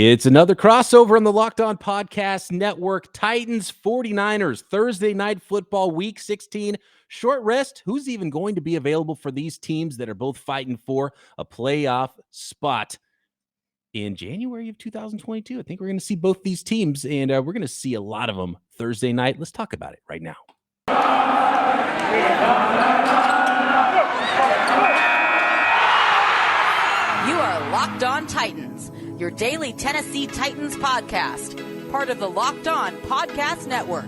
It's another crossover on the Locked On Podcast Network. Titans 49ers Thursday night football week 16. Short rest. Who's even going to be available for these teams that are both fighting for a playoff spot in January of 2022? I think we're going to see both these teams, and we're going to see a lot of them Thursday night. Let's talk about it right now. You are Locked On Titans, your daily Tennessee Titans podcast, part of the Locked On Podcast Network,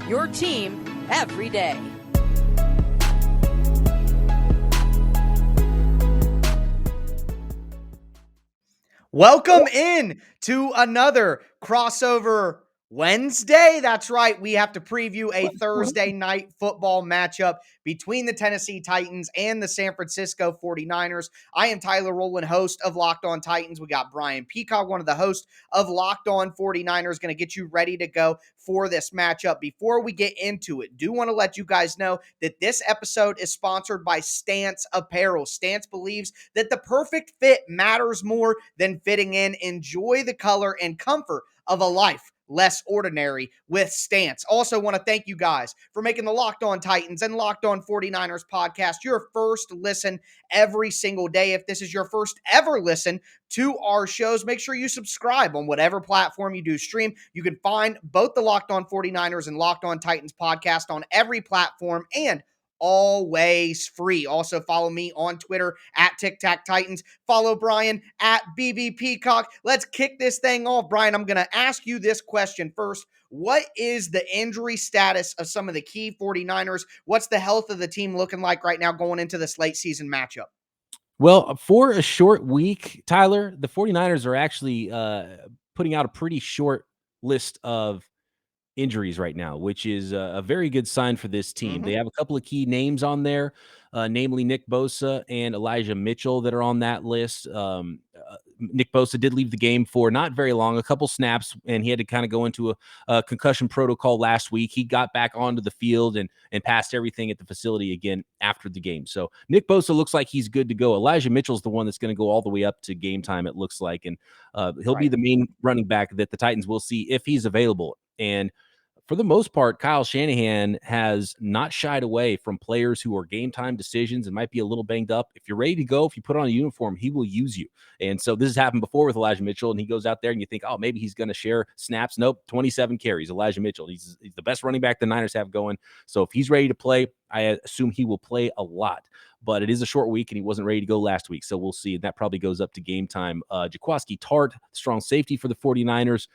your team every day. Welcome in to another crossover Wednesday. That's right. We have to preview a Thursday night football matchup between the Tennessee Titans and the San Francisco 49ers. I am Tyler Rowland, host of Locked On Titans. We got Brian Peacock, one of the hosts of Locked On 49ers, going to get you ready to go for this matchup. Before we get into it, do want to let you guys know that this episode is sponsored by Stance Apparel. Stance believes that the perfect fit matters more than fitting in. Enjoy the color and comfort of a life less ordinary with Stance. Also want to thank you guys for making the Locked On Titans and Locked On 49ers podcast your first listen every single day. If this is your first ever listen to our shows, make sure you subscribe on whatever platform you do stream. You can find both the Locked On 49ers and Locked On Titans podcast on every platform and always free. Also follow me on Twitter at TicTacTitans. Follow Brian at BB Peacock. Let's kick this thing off. Brian, I'm going to ask you this question first. What is the injury status of some of the key 49ers? What's the health of the team looking like right now going into this late season matchup? Well, for a short week, Tyler, the 49ers are actually putting out a pretty short list of injuries right now, which is a very good sign for this team. They have a couple of key names on there, namely Nick Bosa and Elijah Mitchell that are on that list. Nick Bosa did leave the game for not very long, a couple snaps, and he had to kind of go into a concussion protocol last week. He got back onto the field and passed everything at the facility again after the game. So Nick Bosa looks like he's good to go. Elijah Mitchell's the one that's going to go all the way up to game time, it looks like, and he'll be the main running back that the Titans will see if he's available. And for the most part, Kyle Shanahan has not shied away from players who are game time decisions and might be a little banged up. If you're ready to go, if you put on a uniform, he will use you. And so this has happened before with Elijah Mitchell, and he goes out there and you think, oh, maybe he's going to share snaps. Nope, 27 carries, Elijah Mitchell. He's the best running back the Niners have going. So if he's ready to play, I assume he will play a lot. But it is a short week, and he wasn't ready to go last week. So we'll see. That probably goes up to game time. Jaquiski Tartt, strong safety for the 49ers,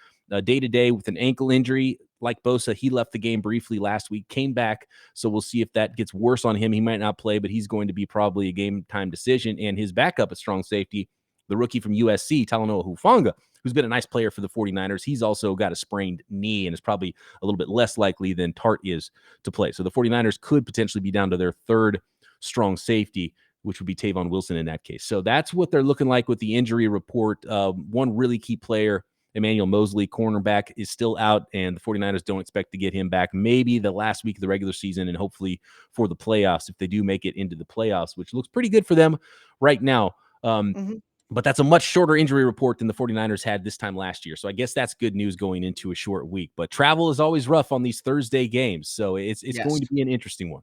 day-to-day with an ankle injury. Like Bosa, he left the game briefly last week, came back. So we'll see if that gets worse on him. He might not play, but he's going to be probably a game-time decision. And his backup at strong safety, the rookie from USC, Talanoa Hufanga, who's been a nice player for the 49ers. He's also got a sprained knee and is probably a little bit less likely than Tartt is to play. So the 49ers could potentially be down to their third strong safety, which would be Tavon Wilson in that case. So that's what they're looking like with the injury report. One really key player, Emmanuel Mosley, cornerback, is still out, and the 49ers don't expect to get him back maybe the last week of the regular season and hopefully for the playoffs if they do make it into the playoffs, which looks pretty good for them right now. But that's a much shorter injury report than the 49ers had this time last year. So I guess that's good news going into a short week. But travel is always rough on these Thursday games, so it's going to be an interesting one.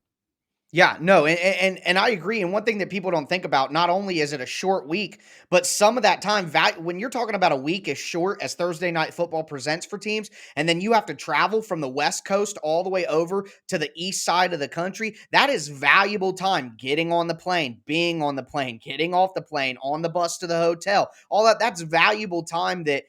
Yeah, no, and I agree. And one thing that people don't think about, not only is it a short week, but some of that time, when you're talking about a week as short as Thursday night football presents for teams, and then you have to travel from the West Coast all the way over to the east side of the country, that is valuable time getting on the plane, being on the plane, getting off the plane, on the bus to the hotel. All that's valuable time that,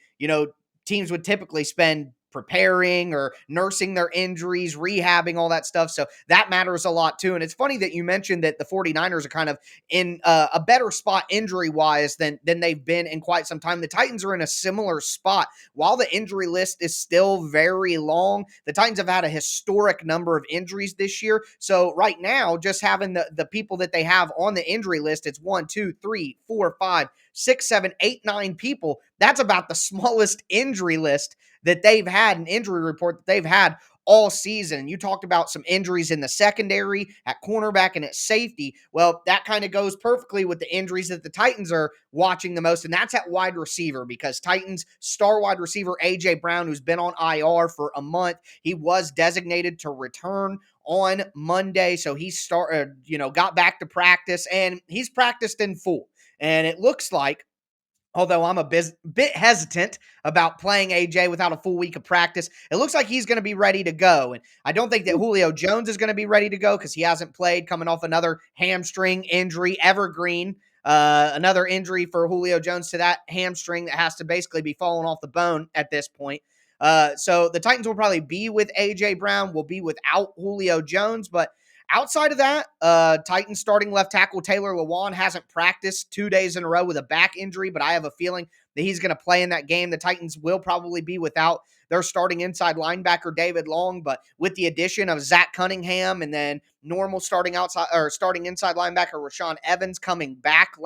teams would typically spend preparing or nursing their injuries, rehabbing, all that stuff. So that matters a lot too. And it's funny that you mentioned that the 49ers are kind of in a better spot injury-wise than they've been in quite some time. The Titans are in a similar spot. While the injury list is still very long, the Titans have had a historic number of injuries this year. So right now, just having the people that they have on the injury list, it's 1, 2, 3, 4, 5, 6, 7, 8, 9 people. That's about the smallest injury list that they've had, an injury report that they've had all season. You talked about some injuries in the secondary, at cornerback, and at safety. Well, that kind of goes perfectly with the injuries that the Titans are watching the most, and that's at wide receiver, because Titans star wide receiver A.J. Brown, who's been on IR for a month, he was designated to return on Monday. So he got back to practice, and he's practiced in full. And it looks like, although I'm a bit hesitant about playing AJ without a full week of practice, it looks like he's going to be ready to go. And I don't think that Julio Jones is going to be ready to go because he hasn't played, coming off another hamstring injury, evergreen. Another injury for Julio Jones to that hamstring that has to basically be falling off the bone at this point. So the Titans will probably be with A.J. Brown, will be without Julio Jones, but outside of that, Titans starting left tackle Taylor Lewan hasn't practiced 2 days in a row with a back injury, but I have a feeling that he's going to play in that game. The Titans will probably be without their starting inside linebacker David Long, but with the addition of Zach Cunningham and then normal starting inside linebacker Rashaan Evans coming back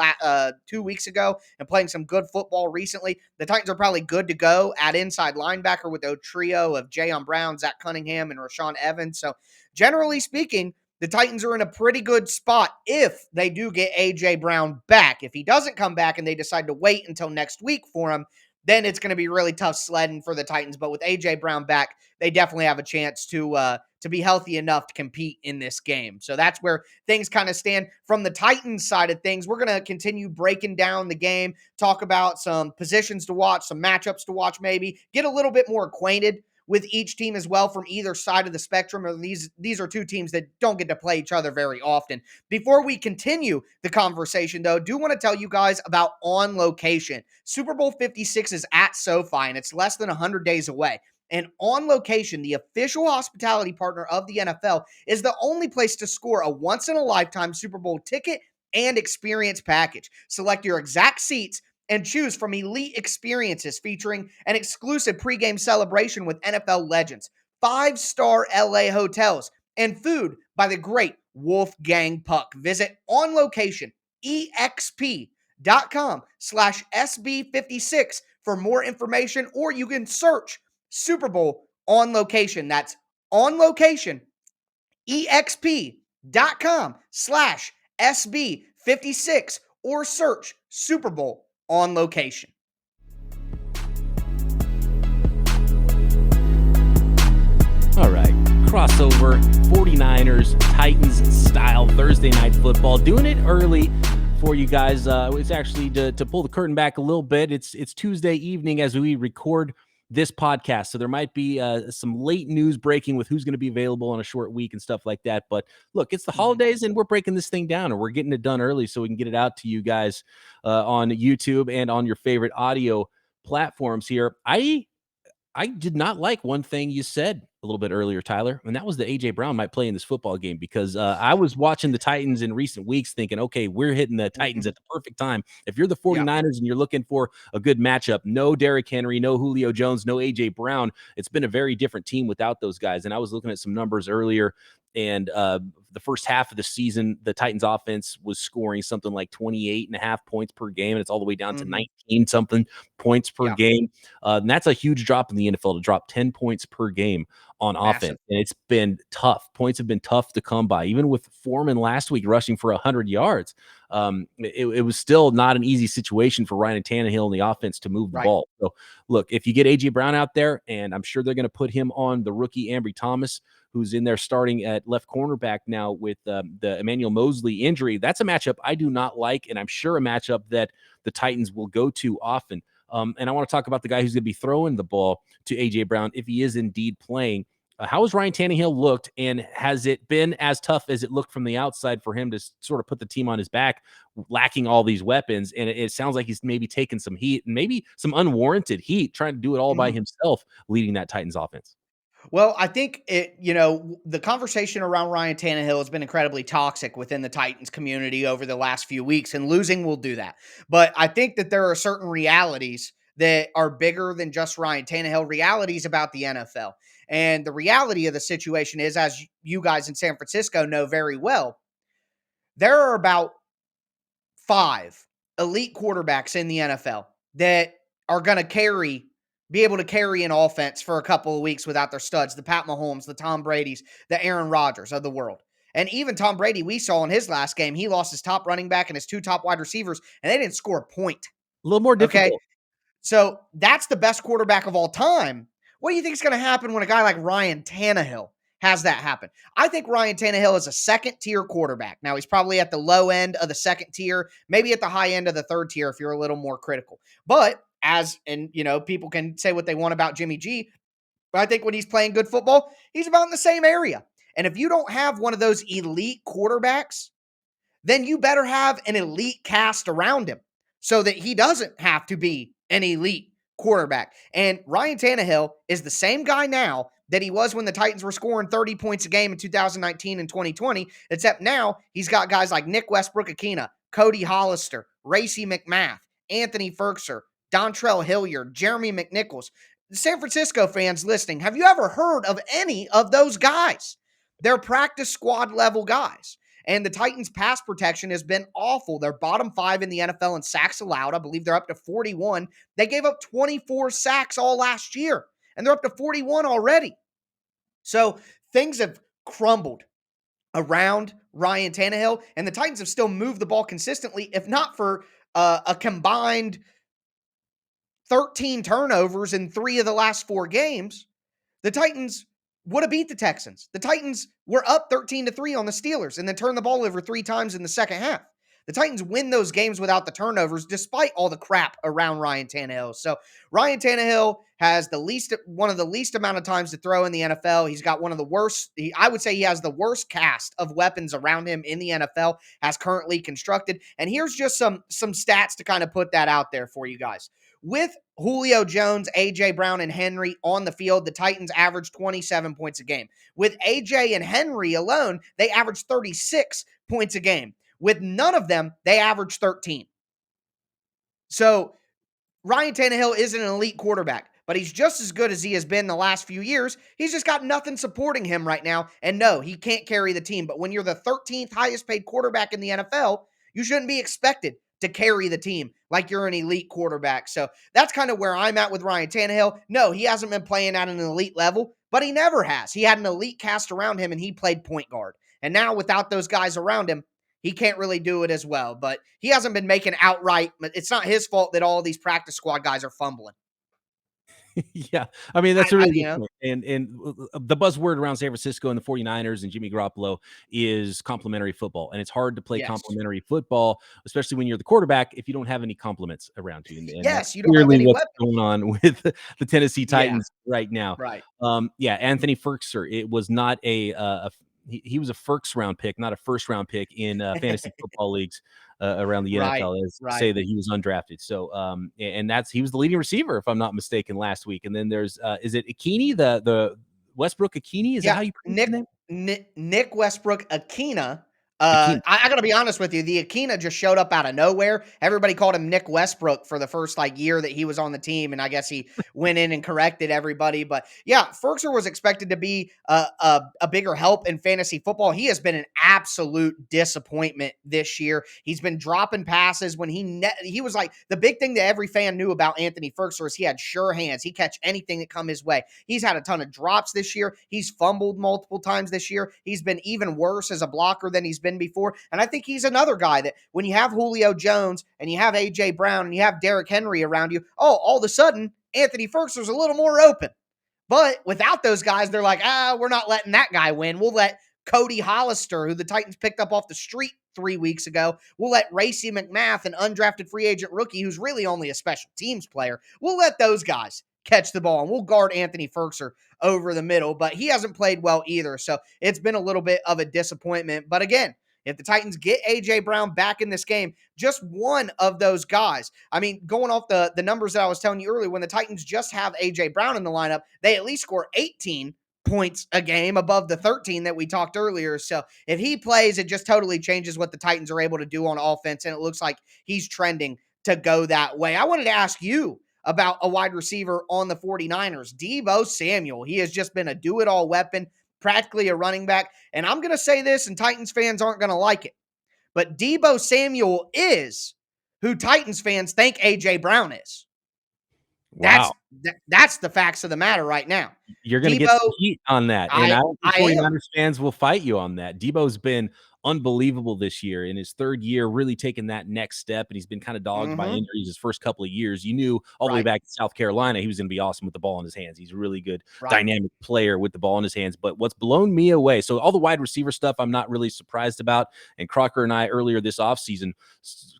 2 weeks ago and playing some good football recently, the Titans are probably good to go at inside linebacker with a trio of Jayon Brown, Zach Cunningham, and Rashaan Evans. So generally speaking, the Titans are in a pretty good spot if they do get A.J. Brown back. If he doesn't come back and they decide to wait until next week for him, then it's going to be really tough sledding for the Titans. But with A.J. Brown back, they definitely have a chance to be healthy enough to compete in this game. So that's where things kind of stand. From the Titans side of things, we're going to continue breaking down the game, talk about some positions to watch, some matchups to watch maybe, get a little bit more acquainted with each team as well from either side of the spectrum. Or these are two teams that don't get to play each other very often. Before we continue the conversation, though, I do want to tell you guys about On Location. Super Bowl 56 is at SoFi, and it's less than 100 days away. And On Location, the official hospitality partner of the NFL, is the only place to score a once-in-a-lifetime Super Bowl ticket and experience package. Select your exact seats and choose from elite experiences featuring an exclusive pregame celebration with NFL legends, 5-star LA hotels, and food by the great Wolfgang Puck. Visit On Location, exp.com/SB56 for more information, or you can search Super Bowl On Location. That's On Location, exp.com/SB56, or search Super Bowl On Location. All right, crossover 49ers Titans style Thursday night football. Doing it early for you guys. It's actually to pull the curtain back a little bit. It's Tuesday evening as we record this podcast, so there might be some late news breaking with who's going to be available on a short week and stuff like that. But look, it's the holidays, and we're breaking this thing down, and we're getting it done early so we can get it out to you guys on YouTube and on your favorite audio platforms here. I did not like one thing you said a little bit earlier, Tyler, and that was that A.J. Brown might play in this football game, because I was watching the Titans in recent weeks thinking, okay, we're hitting the Titans at the perfect time. If you're the 49ers and you're looking for a good matchup, no Derrick Henry, no Julio Jones, no A.J. Brown. It's been a very different team without those guys. And I was looking at some numbers earlier, and the first half of the season, the Titans offense was scoring something like 28.5 points per game, and it's all the way down to 19-something points per game. And that's a huge drop in the NFL, to drop 10 points per game on offense. And it's been tough. Points have been tough to come by. Even with Foreman last week rushing for 100 yards, it was still not an easy situation for Ryan Tannehill and the offense to move the ball. So, look, if you get A.J. Brown out there, and I'm sure they're going to put him on the rookie Ambry Thomas, who's in there starting at left cornerback now with the Emmanuel Mosley injury, that's a matchup I do not like, and I'm sure a matchup that the Titans will go to often. And I want to talk about the guy who's going to be throwing the ball to A.J. Brown if he is indeed playing. How has Ryan Tannehill looked, and has it been as tough as it looked from the outside for him to sort of put the team on his back, lacking all these weapons? And it sounds like he's maybe taken some heat, and maybe some unwarranted heat, trying to do it all by himself, leading that Titans offense. Well, I think the conversation around Ryan Tannehill has been incredibly toxic within the Titans community over the last few weeks, and losing will do that. But I think that there are certain realities that are bigger than just Ryan Tannehill, realities about the NFL. And the reality of the situation is, as you guys in San Francisco know very well, there are about 5 elite quarterbacks in the NFL that are going to be able to carry an offense for a couple of weeks without their studs, the Pat Mahomes, the Tom Brady's, the Aaron Rodgers of the world. And even Tom Brady, we saw in his last game, he lost his top running back and his 2 top wide receivers, and they didn't score a point. A little more Okay. difficult. So that's the best quarterback of all time. What do you think is going to happen when a guy like Ryan Tannehill has that happen? I think Ryan Tannehill is a second-tier quarterback. Now, he's probably at the low end of the second tier, maybe at the high end of the third tier if you're a little more critical. But people can say what they want about Jimmy G, but I think when he's playing good football, he's about in the same area. And if you don't have one of those elite quarterbacks, then you better have an elite cast around him so that he doesn't have to be an elite quarterback. And Ryan Tannehill is the same guy now that he was when the Titans were scoring 30 points a game in 2019 and 2020, except now he's got guys like Nick Westbrook-Akina, Cody Hollister, Racey McMath, Anthony Ferkser, Dontrell Hilliard, Jeremy McNichols. The San Francisco fans listening, have you ever heard of any of those guys? They're practice squad level guys. And the Titans' pass protection has been awful. They're bottom 5 in the NFL in sacks allowed. I believe they're up to 41. They gave up 24 sacks all last year, and they're up to 41 already. So things have crumbled around Ryan Tannehill, and the Titans have still moved the ball consistently, if not for a combined 13 turnovers in 3 of the last 4 games. The Titans would have beat the Texans. The Titans were up 13-3 on the Steelers and then turned the ball over 3 times in the second half. The Titans win those games without the turnovers, despite all the crap around Ryan Tannehill. So Ryan Tannehill has one of the least amount of times to throw in the NFL. He's got one of the worst. I would say he has the worst cast of weapons around him in the NFL as currently constructed. And here's just some stats to kind of put that out there for you guys. With Julio Jones, A.J. Brown, and Henry on the field, the Titans averaged 27 points a game. With A.J. and Henry alone, they averaged 36 points a game. With none of them, they averaged 13. So Ryan Tannehill isn't an elite quarterback, but he's just as good as he has been the last few years. He's just got nothing supporting him right now. And no, he can't carry the team. But when you're the 13th highest paid quarterback in the NFL, you shouldn't be expected to carry the team like you're an elite quarterback. So that's kind of where I'm at with Ryan Tannehill. No, he hasn't been playing at an elite level, but he never has. He had an elite cast around him, and he played point guard. And now without those guys around him, he can't really do it as well. But he hasn't been making outright. It's not his fault that all these practice squad guys are fumbling. Yeah. I mean, that's a really good point. And the buzzword around San Francisco and the 49ers and Jimmy Garoppolo is complementary football. And it's hard to play complementary football, especially when you're the quarterback, if you don't have any compliments around you. And yes, you don't have any what's weapons going on with the Tennessee Titans right now. Right. Anthony Ferkser, it was not he was a first round pick, not a first round pick in fantasy football leagues around the NFL. Say that he was undrafted. So, and he was the leading receiver, if I'm not mistaken, last week. And then there's, is it Akini, the Westbrook-Akini? Is that how you pronounce his name? Nick Westbrook-Akina. I got to be honest with you. The Akina just showed up out of nowhere. Everybody called him Nick Westbrook for the first year that he was on the team. And I guess he went in and corrected everybody. But yeah, Ferkser was expected to be a bigger help in fantasy football. He has been an absolute disappointment this year. He's been dropping passes when he was like, the big thing that every fan knew about Anthony Ferkser is he had sure hands. He catch anything that come his way. He's had a ton of drops this year. He's fumbled multiple times this year. He's been even worse as a blocker than he's been before. And I think he's another guy that when you have Julio Jones and you have A.J. Brown and you have Derrick Henry around you, all of a sudden, Anthony Ferkser's a little more open. But without those guys, they're like, we're not letting that guy win. We'll let Cody Hollister, who the Titans picked up off the street 3 weeks ago, we'll let Racey McMath, an undrafted free agent rookie who's really only a special teams player, we'll let those guys catch the ball, and we'll guard Anthony Ferkser over the middle. But he hasn't played well either, so it's been a little bit of a disappointment. But again, if the Titans get A.J. Brown back in this game, just one of those guys. I mean, going off the numbers that I was telling you earlier, when the Titans just have A.J. Brown in the lineup, they at least score 18 points a game above the 13 that we talked earlier. So if he plays, it just totally changes what the Titans are able to do on offense, and it looks like he's trending to go that way. I wanted to ask you about a wide receiver on the 49ers, Deebo Samuel. He has just been a do-it-all weapon, practically a running back. And I'm going to say this, and Titans fans aren't going to like it, but Deebo Samuel is who Titans fans think A.J. Brown is. That's Wow. that's the facts of the matter right now. You're gonna get Deebo, some heat on that, and I I don't think I am. 49ers fans will fight you on that. Deebo's been unbelievable this year. In his 3rd year, really taking that next step, and he's been kinda dogged by Mm-hmm. injuries his first couple of years. You knew all the way Right. back in South Carolina he was gonna be awesome with the ball in his hands. He's a really good Right. dynamic player with the ball in his hands, but what's blown me away, so all the wide receiver stuff I'm not really surprised about, and Crocker and I earlier this offseason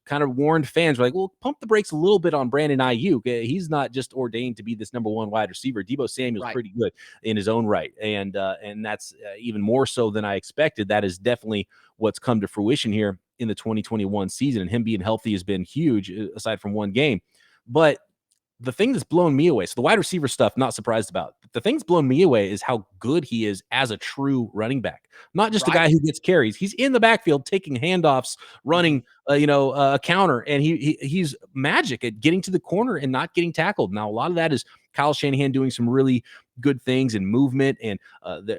kind of warned fans, like, well, pump the brakes a little bit on Brandon Ayuk. He's not just ordained to be this number 1 wide receiver. Deebo Samuel's Right. pretty good in his own right, and that's even more so than I expected. That is definitely what's come to fruition here in the 2021 season, and him being healthy has been huge, aside from one game. But the thing that's blown me away, so the wide receiver stuff, not surprised about. The thing's blown me away is how good he is as a true running back, not just a Right. guy who gets carries. He's in the backfield taking handoffs, Mm-hmm. running, a counter, and he's magic at getting to the corner and not getting tackled. Now, a lot of that is Kyle Shanahan doing some really good things in movement, and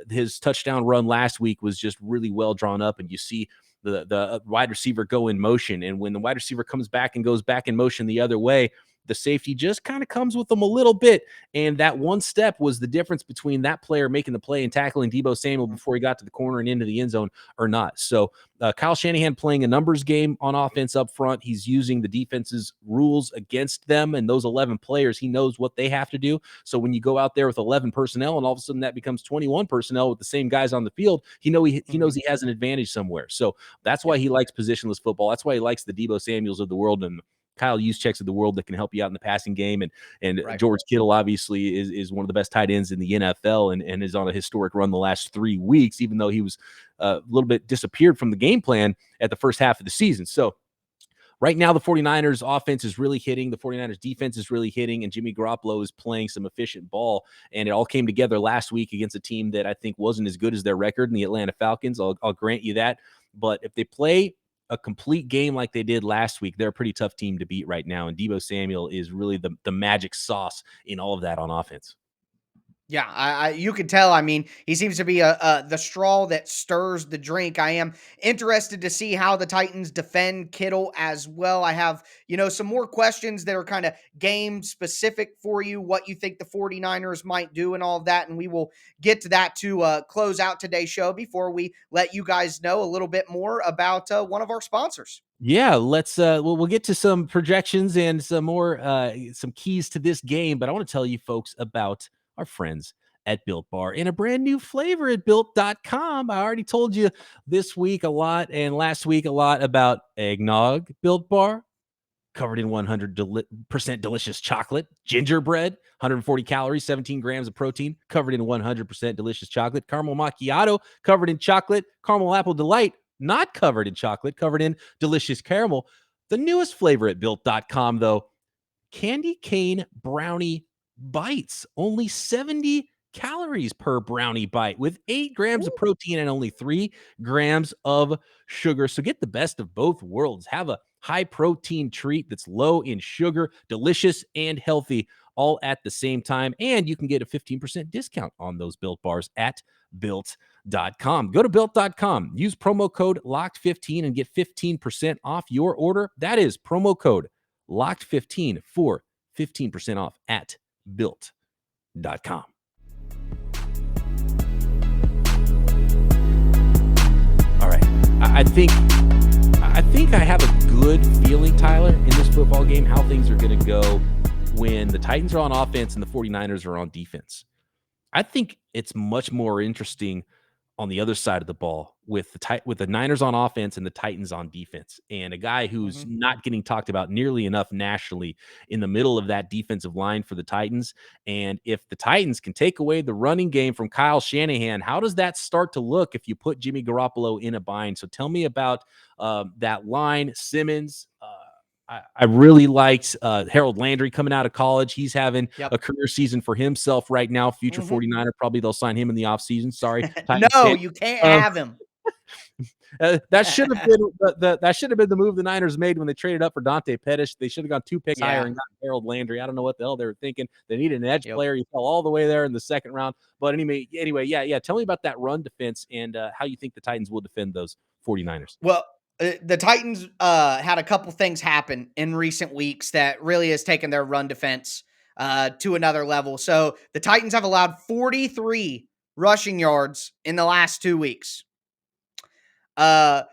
his touchdown run last week was just really well drawn up, and you see the wide receiver go in motion, and when the wide receiver comes back and goes back in motion the other way, the safety just kind of comes with them a little bit. And that one step was the difference between that player making the play and tackling Deebo Samuel before he got to the corner and into the end zone or not. So Kyle Shanahan playing a numbers game on offense up front. He's using the defense's rules against them and those 11 players. He knows what they have to do. So when you go out there with 11 personnel and all of a sudden that becomes 21 personnel with the same guys on the field, he knows he has an advantage somewhere. So that's why Yeah. he likes positionless football. That's why he likes the Deebo Samuels of the world and Kyle Juszczyks of the world that can help you out in the passing game. And Right. George Kittle obviously is one of the best tight ends in the NFL and is on a historic run the last 3 weeks, even though he was a little bit disappeared from the game plan at the first half of the season. So right now, the 49ers offense is really hitting. The 49ers defense is really hitting, and Jimmy Garoppolo is playing some efficient ball. And it all came together last week against a team that I think wasn't as good as their record in the Atlanta Falcons. I'll grant you that. But if they play a complete game like they did last week, they're a pretty tough team to beat right now. And Deebo Samuel is really the magic sauce in all of that on offense. Yeah, you can tell. I mean, he seems to be the straw that stirs the drink. I am interested to see how the Titans defend Kittle as well. I have, some more questions that are kind of game specific for you, what you think the 49ers might do and all of that. And we will get to that to close out today's show before we let you guys know a little bit more about one of our sponsors. Yeah, let's we'll get to some projections and some more some keys to this game, but I want to tell you folks about our friends at Built Bar and a brand new flavor at built.com. I already told you this week a lot and last week a lot about eggnog Built Bar, covered in 100% delicious chocolate, gingerbread, 140 calories, 17 grams of protein, covered in 100% delicious chocolate, caramel macchiato, covered in chocolate, caramel apple delight, not covered in chocolate, covered in delicious caramel. The newest flavor at built.com, though, candy cane brownie bites, only 70 calories per brownie bite with 8 grams of Ooh. protein and only 3 grams of sugar. So get the best of both worlds. Have a high protein treat that's low in sugar, delicious and healthy all at the same time. And you can get a 15% discount on those Built bars at built.com. Go to built.com, use promo code LOCKED15 and get 15% off your order. That is promo code LOCKED15 for 15% off at built.com. All right. I think I have a good feeling, Tyler, in this football game, how things are going to go when the Titans are on offense and the 49ers are on defense. I think it's much more interesting on the other side of the ball with the Niners on offense and the Titans on defense, and a guy who's Mhm. not getting talked about nearly enough nationally in the middle of that defensive line for the Titans. And if the Titans can take away the running game from Kyle Shanahan, how does that start to look if you put Jimmy Garoppolo in a bind? So tell me about that line, Simmons. I really liked Harold Landry coming out of college. He's having Yep. a career season for himself right now. Future Mhm. 49er, probably they'll sign him in the offseason. Sorry, Titans No, fan. you can't Um, have him. that should have been that should have been the move the Niners made when they traded up for Dante Pettis. They should have gone 2 picks higher Yeah. and gotten Harold Landry. I don't know what the hell they were thinking. They needed an edge Yep. player. He fell all the way there in the second round. But anyway, yeah. Tell me about that run defense and how you think the Titans will defend those 49ers. Well, The Titans had a couple things happen in recent weeks that really has taken their run defense to another level. So the Titans have allowed 43 rushing yards in the last 2 weeks. And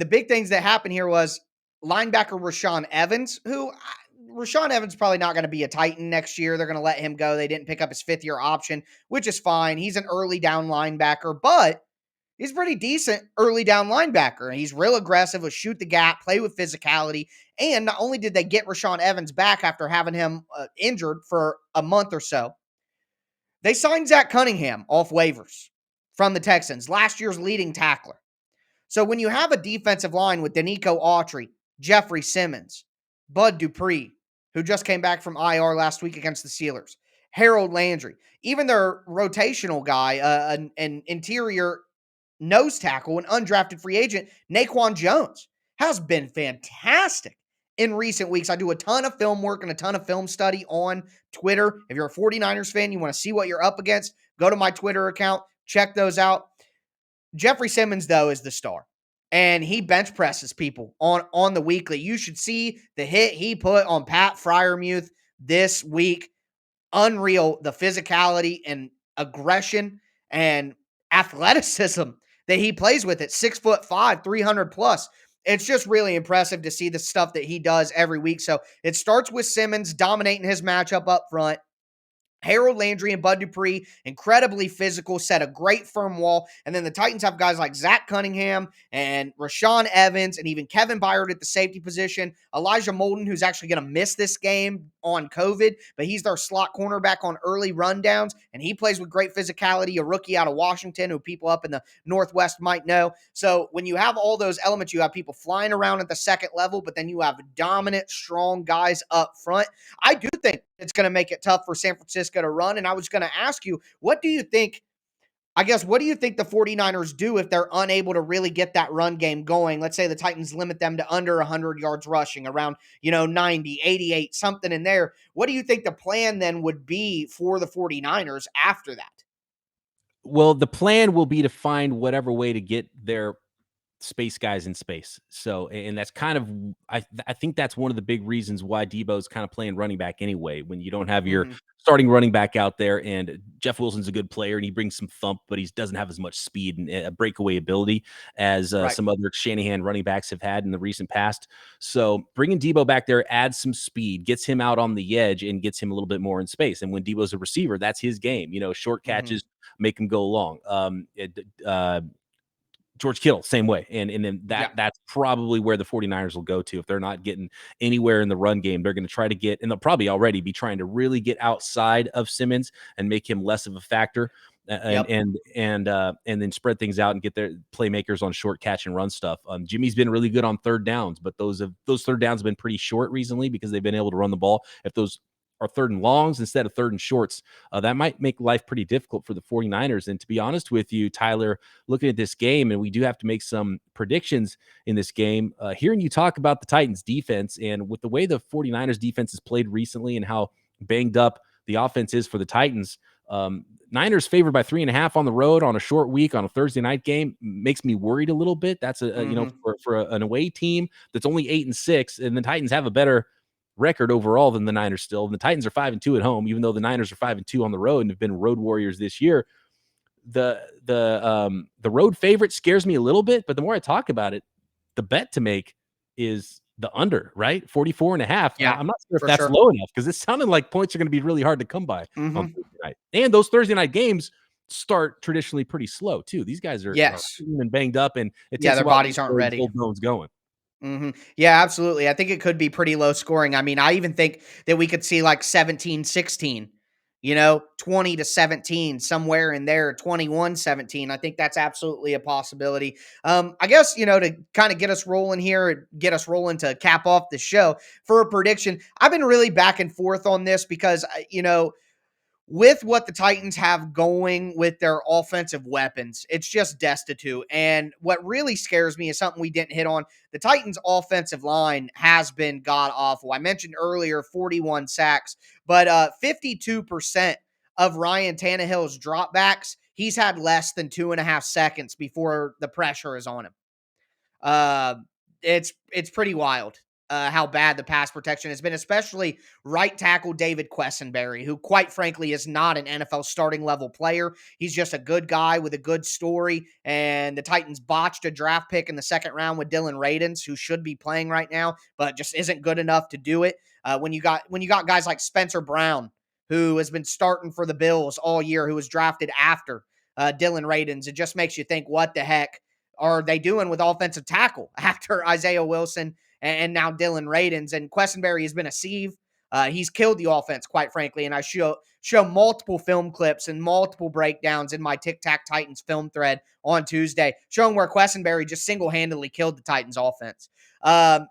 the big things that happened here was linebacker Rashaan Evans, Rashaan Evans is probably not going to be a Titan next year. They're going to let him go. They didn't pick up his 5th-year option, which is fine. He's an early down linebacker, but he's pretty decent early down linebacker. He's real aggressive, will shoot the gap, play with physicality. And not only did they get Rashaan Evans back after having him injured for a month or so, they signed Zach Cunningham off waivers from the Texans, last year's leading tackler. So when you have a defensive line with Danico Autry, Jeffrey Simmons, Bud Dupree, who just came back from IR last week against the Steelers, Harold Landry, even their rotational guy, an interior nose tackle, an undrafted free agent, Naquan Jones, has been fantastic in recent weeks. I do a ton of film work and a ton of film study on Twitter. If you're a 49ers fan, you want to see what you're up against, go to my Twitter account, check those out. Jeffrey Simmons, though, is the star. And he bench presses people on the weekly. You should see the hit he put on Pat Freiermuth this week. Unreal, the physicality and aggression and athleticism that he plays with at 6'5", 300 plus. It's just really impressive to see the stuff that he does every week. So it starts with Simmons dominating his matchup up front. Harold Landry and Bud Dupree, incredibly physical, set a great firm wall. And then the Titans have guys like Zach Cunningham and Rashaan Evans and even Kevin Byard at the safety position. Elijah Molden, who's actually going to miss this game on COVID, but he's their slot cornerback on early rundowns, and he plays with great physicality, a rookie out of Washington who people up in the Northwest might know. So when you have all those elements, you have people flying around at the second level, but then you have dominant, strong guys up front. I do think it's going to make it tough for San Francisco to run. And I was going to ask you, what do you think the 49ers do if they're unable to really get that run game going? Let's say the Titans limit them to under 100 yards rushing, around, 90, 88, something in there. What do you think the plan then would be for the 49ers after that? Well, the plan will be to find whatever way to get their space guys in space. So, and that's kind of, I think that's one of the big reasons why Deebo's kind of playing running back anyway. When you don't have your starting running back out there, and Jeff Wilson's a good player and he brings some thump, but he doesn't have as much speed and breakaway ability as some other Shanahan running backs have had in the recent past. So bringing Deebo back there adds some speed, gets him out on the edge and gets him a little bit more in space. And when Deebo's a receiver, that's his game. Short catches make him go long. George Kittle, same way. And then that's probably where the 49ers will go to. If they're not getting anywhere in the run game, they're going to try to get, and they'll probably already be trying to really get outside of Simmons and make him less of a factor. And then spread things out and get their playmakers on short catch and run stuff. Jimmy's been really good on third downs, but those third downs have been pretty short recently because they've been able to run the ball. If those are third and longs instead of third and shorts, that might make life pretty difficult for the 49ers. And to be honest with you, Tyler, looking at this game, and we do have to make some predictions in this game, hearing you talk about the Titans defense and with the way the 49ers defense has played recently and how banged up the offense is for the Titans, Niners favored by 3.5 on the road on a short week on a Thursday night game makes me worried a little bit. That's for an away team that's only 8-6, and the Titans have a better record overall than the Niners still. And the Titans are 5-2 at home, even though the Niners are 5-2 on the road and have been road warriors this year. The road favorite scares me a little bit, but the more I talk about it, the bet to make is the under, right? 44.5. Yeah, I'm not sure if that's low enough because it sounded like points are going to be really hard to come by on Thursday night. And those Thursday night games start traditionally pretty slow too. These guys are and banged up, and it takes their bodies aren't ready. Old bones going. Yeah, absolutely. I think it could be pretty low scoring. I mean, I even think that we could see like 17-16, 20-17, somewhere in there, 21-17. I think that's absolutely a possibility. I guess, to kind of get us rolling here, get us rolling to cap off the show for a prediction. I've been really back and forth on this because, with what the Titans have going with their offensive weapons, it's just destitute. And what really scares me is something we didn't hit on. The Titans' offensive line has been god-awful. I mentioned earlier 41 sacks, but 52% of Ryan Tannehill's dropbacks, he's had less than 2.5 seconds before the pressure is on him. it's pretty wild how bad the pass protection has been, especially right tackle David Quessenberry, who quite frankly is not an NFL starting level player. He's just a good guy with a good story. And the Titans botched a draft pick in the second round with Dylan Radins, who should be playing right now, but just isn't good enough to do it. When you got guys like Spencer Brown, who has been starting for the Bills all year, who was drafted after Dylan Radins, it just makes you think, what the heck are they doing with offensive tackle after Isaiah Wilson and now Dylan Radins? And Quessenberry has been a sieve. He's killed the offense, quite frankly. And I show multiple film clips and multiple breakdowns in my Tic Tac Titans film thread on Tuesday, showing where Quessenberry just single-handedly killed the Titans offense.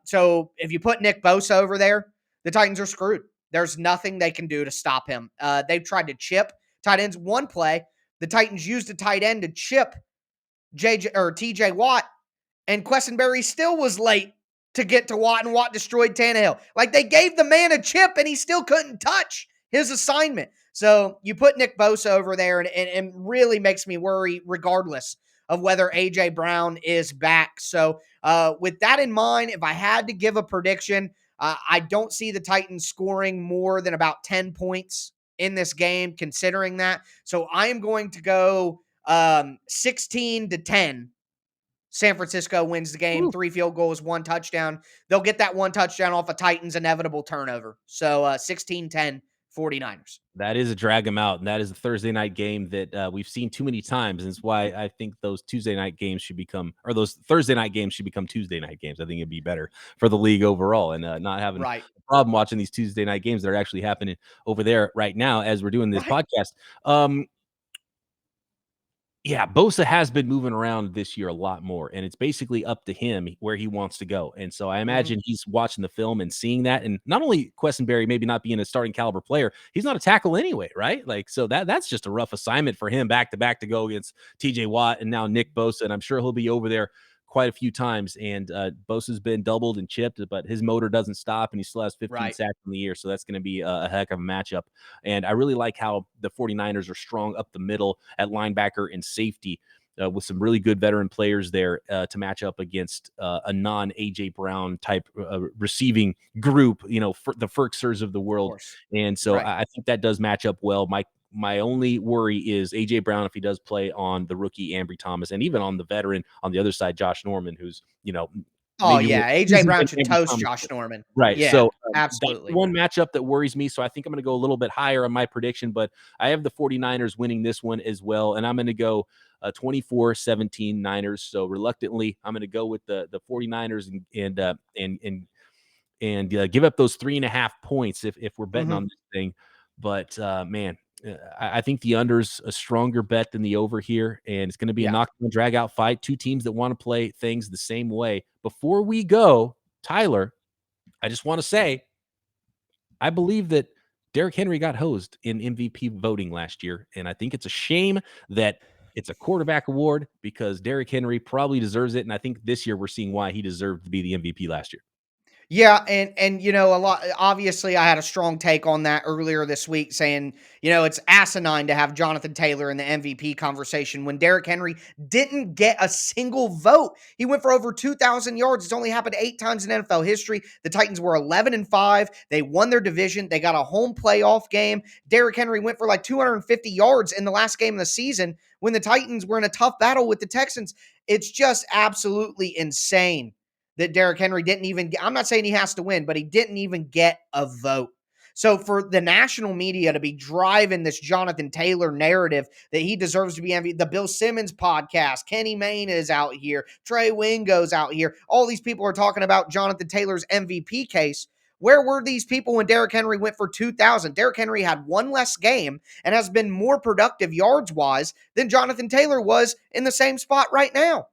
So if you put Nick Bosa over there, the Titans are screwed. There's nothing they can do to stop him. They've tried to chip tight ends one play. The Titans used a tight end to chip TJ Watt, and Quessenberry still was late to get to Watt, and Watt destroyed Tannehill. Like, they gave the man a chip, and he still couldn't touch his assignment. So you put Nick Bosa over there, and it really makes me worry, regardless of whether A.J. Brown is back. So with that in mind, if I had to give a prediction, I don't see the Titans scoring more than about 10 points in this game, considering that. So I am going to go 16-10. San Francisco wins the game. 3 field goals, 1 touchdown. They'll get that 1 touchdown off a Titans' inevitable turnover. So 16-10, 49ers. That is a drag them out, and that is a Thursday night game that we've seen too many times, and it's why I think those Tuesday night games should become, or those Thursday night games should become Tuesday night games. I think it'd be better for the league overall, and not having Right. a problem watching these Tuesday night games that are actually happening over there right now as we're doing this Right. podcast. Yeah, Bosa has been moving around this year a lot more, and it's basically up to him where he wants to go. And so I imagine he's watching the film and seeing that. And not only Quessenberry maybe not being a starting caliber player, he's not a tackle anyway, right? Like, so that's just a rough assignment for him back to back to go against TJ Watt and now Nick Bosa. And I'm sure he'll be over there quite a few times. And Bosa's been doubled and chipped, but his motor doesn't stop, and he still has 15 Right. sacks in the year. So that's going to be a heck of a matchup. And I really like how the 49ers are strong up the middle at linebacker and safety. With some really good veteran players there to match up against a non-A.J. Brown type receiving group, for the Ferksers of the Of world. course. And so Right. I think that does match up well. My only worry is A.J. Brown if he does play on the rookie Ambry Thomas, and even on the veteran on the other side, Josh Norman, who's Oh, maybe more yeah. A.J. seasoned Brown than should Ambry toast Thomas. Josh Norman. Right. Yeah, So that's the absolutely. one matchup that worries me. So I think I'm going to go a little bit higher on my prediction, but I have the 49ers winning this one as well. And I'm going to go 24-17 Niners. So reluctantly, I'm going to go with the 49ers and give up those 3.5 points if we're betting on this thing. But man, I think the under's a stronger bet than the over here, and it's going to be a Yeah. knockdown drag out fight. Two teams that want to play things the same way. Before we go, Tyler, I just want to say, I believe that Derrick Henry got hosed in MVP voting last year, and I think it's a shame that it's a quarterback award because Derrick Henry probably deserves it, and I think this year we're seeing why he deserved to be the MVP last year. Yeah, and a lot, obviously I had a strong take on that earlier this week, saying, it's asinine to have Jonathan Taylor in the MVP conversation when Derrick Henry didn't get a single vote. He went for over 2,000 yards. It's only happened 8 times in NFL history. The Titans were 11-5. They won their division. They got a home playoff game. Derrick Henry went for like 250 yards in the last game of the season when the Titans were in a tough battle with the Texans. It's just absolutely insane that Derrick Henry didn't even get, I'm not saying he has to win, but he didn't even get a vote. So for the national media to be driving this Jonathan Taylor narrative that he deserves to be MVP, the Bill Simmons podcast, Kenny Mayne is out here, Trey Wingo's out here. All these people are talking about Jonathan Taylor's MVP case. Where were these people when Derrick Henry went for 2,000? Derrick Henry had one less game and has been more productive yards-wise than Jonathan Taylor was in the same spot right now.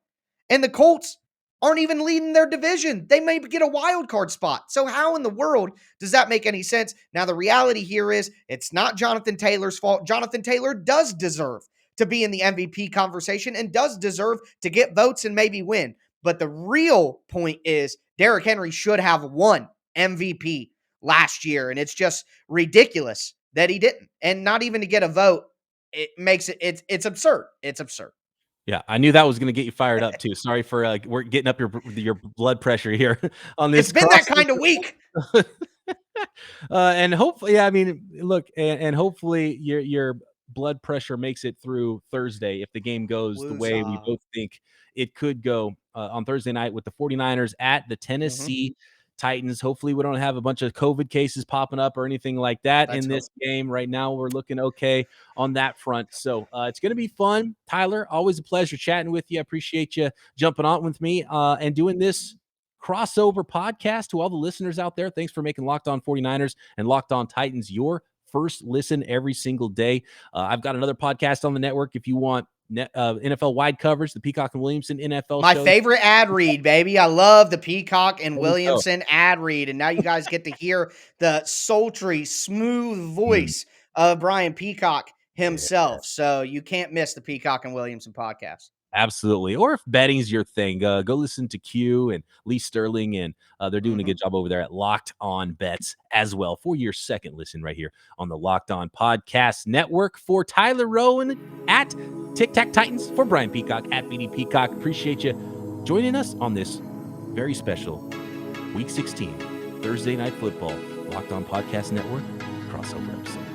And the Colts aren't even leading their division. They may get a wild card spot. So how in the world does that make any sense? Now, the reality here is it's not Jonathan Taylor's fault. Jonathan Taylor does deserve to be in the MVP conversation and does deserve to get votes and maybe win. But the real point is Derrick Henry should have won MVP last year. And it's just ridiculous that he didn't. And not even to get a vote, it makes it's absurd. It's absurd. Yeah, I knew that was gonna get you fired up too. Sorry for, we're getting up your blood pressure here on It's this been that crossover. kind of week. And hopefully, yeah, I mean, look, and hopefully your blood pressure makes it through Thursday if the game goes the way we Woozah. both think it could go on Thursday night with the 49ers at the Mhm. Tennessee Titans. Hopefully, we don't have a bunch of COVID cases popping up or anything like that Let's in hope. this game. Right now, we're looking okay on that front. So it's going to be fun. Tyler, always a pleasure chatting with you. I appreciate you jumping on with me and doing this crossover podcast. To all the listeners out there, thanks for making Locked On 49ers and Locked On Titans your first listen every single day. I've got another podcast on the network if you want NFL wide coverage, the Peacock and Williamson NFL My shows. favorite ad read, baby. I love the Peacock and There you go. Williamson ad read. And now you guys get to hear the sultry, smooth Mm, voice of Brian Peacock yeah. himself. So you can't miss the Peacock and Williamson podcast. Absolutely. Or if betting's your thing, go listen to Q and Lee Sterling, and they're doing a Mhm. good job over there at Locked On Bets as well for your second listen right here on the Locked On Podcast Network. For Tyler Rowan at Tic Tac Titans, for Brian Peacock at BD Peacock, appreciate you joining us on this very special Week 16 Thursday Night Football Locked On Podcast Network crossover episode.